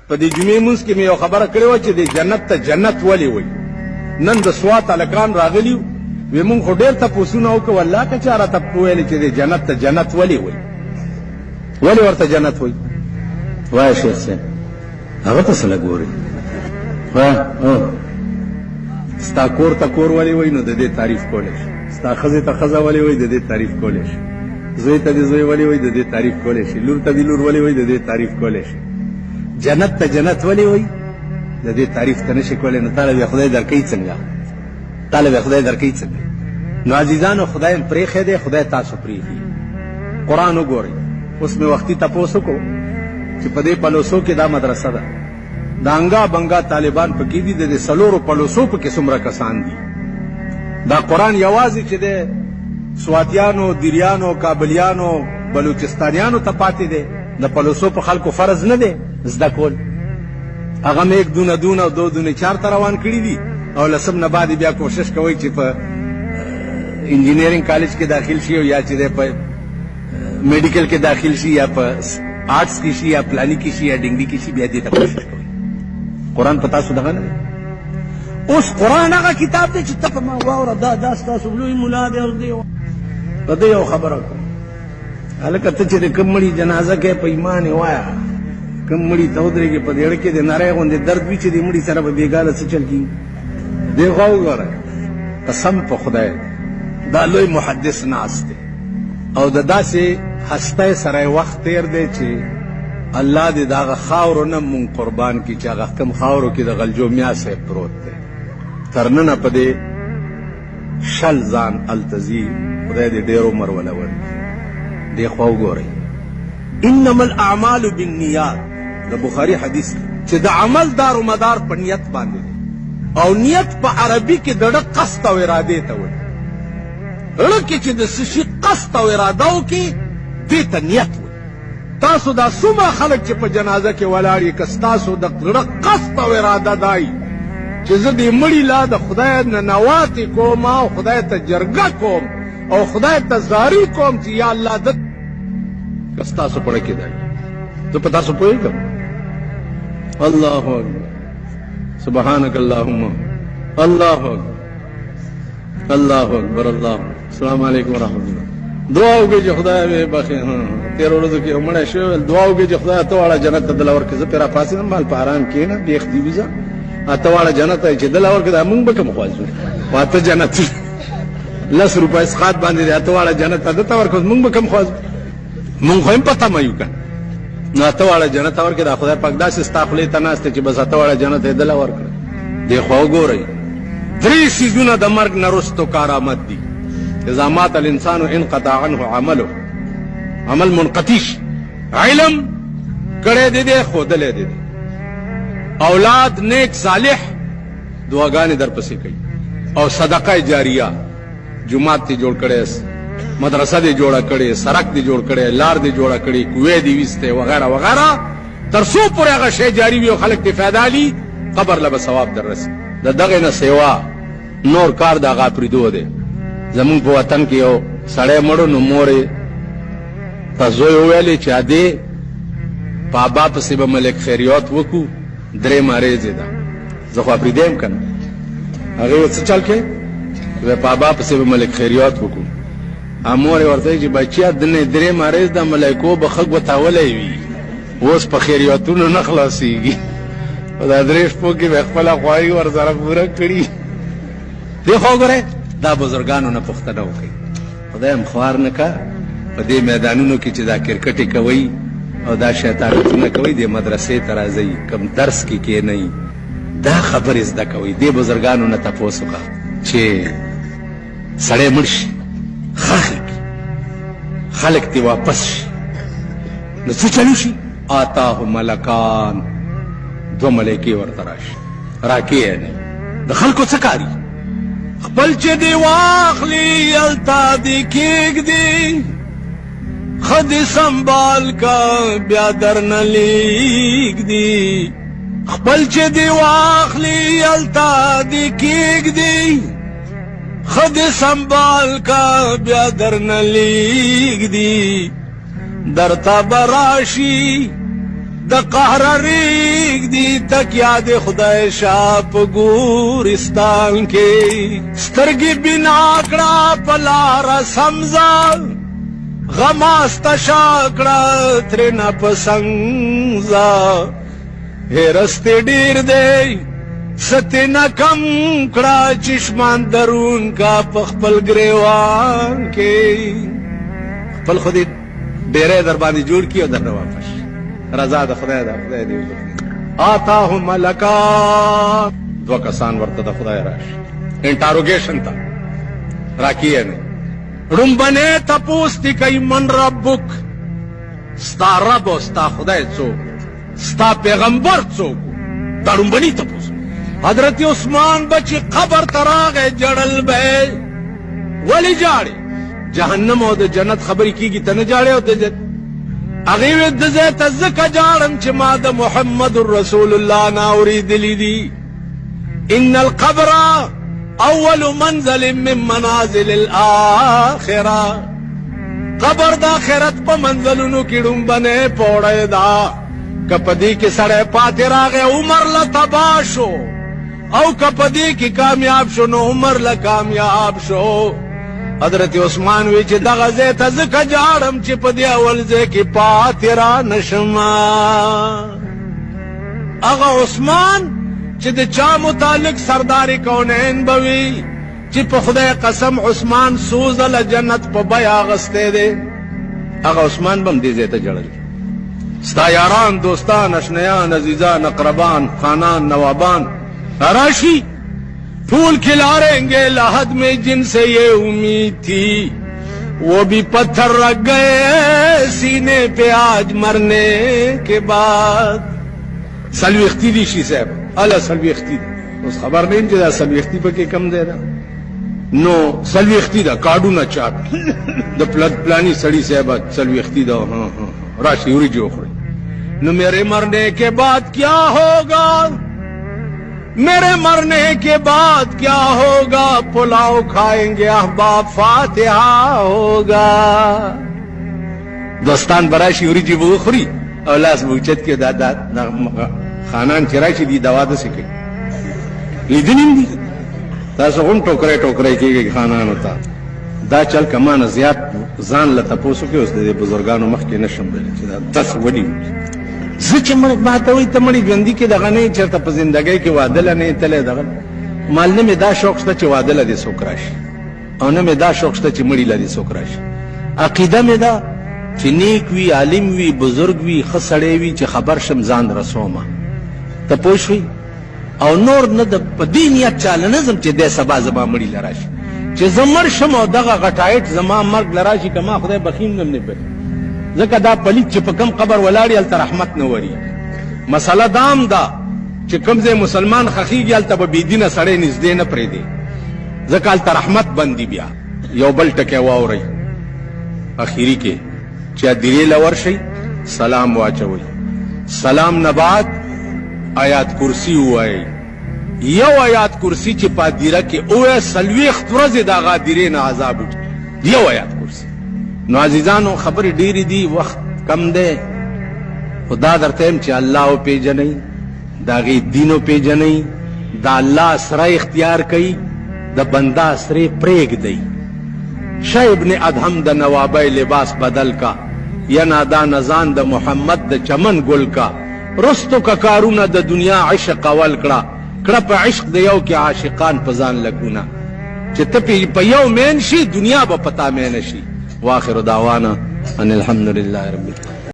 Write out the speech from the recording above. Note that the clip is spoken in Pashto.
په دې جمعې مونځ کې مې یو خبره کړې وه چې د جنت ته جنت ولې وایي. نن د سوات هلکان راغلي وی مونږ خو ډېر تپوسونه وکړو الله که چا راته وویلې چې د جنت ته جنت ولې وایي، ولې ورته جنت وایي؟ وایه شیخ صاحب هغه ته څه لګورې؟ ستا کور ته کور ولې وایي نو د دې تعریف کولی شي، ستا ښځې ته ښځه ولې وایي د دې تعریف کولی شي، زوی ته دې زوی ولې وایي د دې تعریف کولی شي، لور ته دې لور ولې وایي د دې تعریف کولی شي. جنت ته جنت ولې وایي د دې تعریف ته نشي کولی. نو تاله به خدای درکوي څنګه؟ تاله به خدای درکوي څنګه؟ نو عزیزانو خدای م پرېښی دی، خدای تاسو پرېښي. قرآن وګورئ. اوس مې وختي تپوس وکړو چې په دې پلوسو کې دا مدرسه ده، د انګا بنګا طالبان پکې دي، د دې څلورو پلوسو پکې څومره کسان دي. دا قرآن یوازې چې دی سواتیانو، دیریانو، کابلیانو، بلوچستانیانو ته پاتې دی، د پلوسو په خلکو فرض نه دی زده کول. هغه مې 1 دونه 2 او 2 دونه 4 ته روان کړي دي او لسم نه بعد بیا کوشش کوي چې په انجینیرینګ کالج کې داخل شي یا چې په میډیکل کې داخل شي یا په آرټس کې شي یا پلانی کې شي یا ډنګري کې شي، بیا دې ته کوشش کوي. قرآن په تاسو دغه نه دی. اوس قرآن هغه کتاب دی چې ته په ما واوره دا ستاسو لوی ملا دی او په دې یو خبره کوم هلکه ته چې د کوم مړي جنازه کې په ایمان یې وایه، کوم مړي ته ودرېږي په زړه کې د نری غوندې درد وي چې د مړي سره به بېګاله څه چل کېږي. دې خوا وګوره، قسم په خدای دا لوی محدث ناست دی او د داسې هستی سره وخت تېر دی چې الله دې د هغه خاورو نه مونږ قربان کړي چې هغه کوم خاورو کې د غلجو میا صاحب پروت دی. تر ننه په دې شل ځان هلته ځي، خدای دې ډېر عمر وله ورکړي. دې خوا وګورئ، انما الاعمال بالنیات د بخاري حدیث چې د عمل دار و مدار په نیت باندې دی او نیت په عربي کې د ډه قصد او ارادې ته وایي. ړه کې چې د څه شي قصد او اراده وکړي دې ته نیت وایي. تاسو دا څومره خلک چې په جنازه کې ولاړ یې که ستاسو د ړه قصد او اراده دای چې زه دې مړي لا د خدای نه نواتې کوم او خدای ته جرګه کوم او خدای ته زاري کوم چې یا الله د که ستاسو په ړه کې دی زه په تاسو پوهېږم. الله اکبر، سبحانک اللهم، الله اکبر، الله اکبر، الله. السلام علیکم ورحمۃ اللہ. دعا وکړئ چې خدای مې بخښي. تېرو ورځو کې یو مړی شوی، دعا وکړئ چې خدای ته واړه جنت ته دله ورکړي. زه پرې راپاڅېدم مال په ارام کښېنه بېختي وي ځه اته واړه جنت ته چې دله ورکړي دا مونږ به کوم خواځو خو اته جنت 10 روپۍ اسقاط باندې دی اته واړه جنت ته دته ورکړو مونږ به کوم خواځو. مونږ خو هم په تمه یو که نو اته واړه جنت ته ورکړي. دا خدای پاک داسې ستا خولې ته ناست دی چې بس اته واړه جنت یې دله ورکړه. دې خوا وګورئ، 3 څیزونه د مرګ نه وروستو کارآمد دي. اذا مات الانسان انقطع عنه عمله، عمل منقطع شي، علم کړی دی دی ښودلی دی، اولاد نیک صالح دعاګانې در پسې کوي، او صدقه جاریه، جماعت دې جوړ کړی، مدرسه دې جوړه کړې، سړک دې جوړ کړی، لار دې جوړه کړې، کوې دې ویستې وغیره وغیره، تر څو پورې هغه شی جاري وي او خلک دې فایده علي قبر له به ثواب در رسي. د دغې نه سیوا نور کار د هغه پرېدو دی. زمونږ په وطن کې یو سړی مړو نو مور یې ته زوی وویلې چې ادې بابا پسې به ملک خیریات وکړو 3 مریضې ده. زه خو پرېږدی یم که نه. هغې ویل څه چل کوې؟ بابا پسې به ملک خیریات وکړو. مور یې ورته وایي چې بچیه دنې 3 مریض د ملایکو به خګ وتاولی وي، اوس په خیریاتونو نه خلاصېږي. په دا 3 شپو کې به خپله خواهي ورسره پوره کړي. دې خوا وګورئ، دا بزرګانو نه پوښتنه وکړئ. خدای هم خوار نه که په دې میدانونو کې چې دا کرکټې کوئ او دا شیطانتونه کوئ، دې مدرسې ته راځئ، کوم درس کې کښېنئ، دا خبرې زده کوئ. دې بزرګانو نه تپوس وکړه چې سړی مړ شي خاخې کړي، خلک دې واپس شي، نو څه چلو شي؟ آتاه ملکان، 2 ملایکې ورته راشي، راکښېنئ. د خلکو څه کاري؟ خپل چې دې واخلي هلته دې کښېږدي، ښه دې سنبال که بیا درنه لېږدي. خپل چې دې واخلي هلته دې کښېږدي، ښه دې سنبال که بیا درنه لېږدي. درته به راشي د قهر ریگ دی تک یاد خدای شاه په ګورستان کې سترګې بنا کړه په لاره سمزه غماسته شا کړه ترېنه په سنګزه هرستې ډېر دی ستې نه کم کړه چشمان درون کا په خپل ګریوان کې خپل خو دې ډېری در باندې جوړ کړي او درنه واپس رضا د خدای ده خدای دې آتاهم ملکان دوه کسان ورته د خدای راشي انټاروګیشن ته راکیه نه ړومبنې تپوس دې کوي من ربک ستا رب او ستا خدای څوک ستا پیغمبر څوک دا ړومبني تپوس حضرت عثمان بچی قبر ته راغی جړل به ولې جاړې جهنم او د جنت خبرې کېږي ته نه جاړې او د هغې وې د ځای ته ځکه جاړم چې ما د محمد رسول الله نه اورېدلي دي ان القبر اول منزل من منازل الاخره قبر د آخرت په منزلونو کې ړومبنې پوړی ده که په دې کې سړی پاتې راغی عمر له تباه شو او که په دې کې کامیاب شو نو عمر له کامیاب شو حضرت عثمان وی چې دغه ځای ته ځکه جاړم چې په دې اول ځای کې پاتې را نشم هغه عثمان چې د چا متعلق سردار کونین به وي چې په خدای قسم عثمان څو ځله جنت په بیه اخیستی دی هغه عثمان به هم دې ځای ته جړل ستا یاران دوستان اشنیان عزیزان اقربان خانان نوابان راشی پھول کھلاریں گے لحد میں جن سے یہ امید تھی وہ بھی پتھر رکھ گئے سینے پہ آج مرنے کے بعد سلویختی دی شی صاحب اللہ سلویختی دا اس خبر نہیں چې دا سلویختی پکې کم دی دا نو سلویختی دا کارډونه چاپ د پلانی سړی صاحب سلویختی دا راشی وریجې وخورئ نو میرے مرنے کے بعد کیا ہوگا میرے مرنے کے بعد کیا ہوگا پلاؤ کھائیں گے احباب فاتحہ ہوگا دوستان براشی وریجې به وخوري او لاس به اوچت کړي دا خانان چې راشي دي دوا داسې کوي لیدلي هم دي تاسو هم ټوکری ټوکری کېږئ خانانو ته دا چل که ما نه زیات ځان له تپوس وکړي اوس د دې بزرګانو مخکې نه شم ویلی چې دا دس وډي زه چې ما ته وایي ته مړي ژوندي کې دغه نه یې چېرته په زندګۍ کې واده له نه یې تللی دغه مال نه مې دا شوق شته چې واده له دې څوک راشي او نه مې دا شوق شته چې مړي له دې څوک راشي عقیده مې ده چې نیک وي عالم وي بزرګ وي ښه سړی وي چې خبر شم ځان رسومه ته پوه شوي او نور نه د په دې نیت چاله نه ځم چې دی سبا زما مړي له راشي چې زه مړ شم او دغه غټایټ زما مرګ له راشي که ما خدای بخیم نم نه بخي ځکه دا پلیت چې په کم قبر ولاړ هلته رحمت نه وري مسله دام ده چې کوم ځای مسلمان خخیږي هلته به بېدینه سړی نږدې نه پرېږدي ځکه هلته رحمت بندي بیا یو بل ټکی واورئ اخري کې چې ادیرې له ورشئ سلام واچوئ سلام نه بعد آیات کرسی ووایئ یو آیات کرسی چې په ادیره کې اووایه څلوېښت ورځې د هغه ادیرې نه عذاب وکړي یو آیات کرسی نو عزیزانو خبرې ډېرې دي وخت کم دی خو دا درته یم چې الله وپېژنئ د هغې دین وپېژنئ د الله اسره اختیار کوي د بنده اسرې پرېږدئ شاه ابن ادهم د نوابی لباس بدل کا یا نادان ازان د محمد د چمن گل کا رستو کا کارونه د دنیا عشق اول کړه کړه په عشق د یو کې عاشقان په ځان لګونه چې ته په یو مین شي دنیا به پتا مینه شي واخر دعوانا ان الحمد لله رب العالمین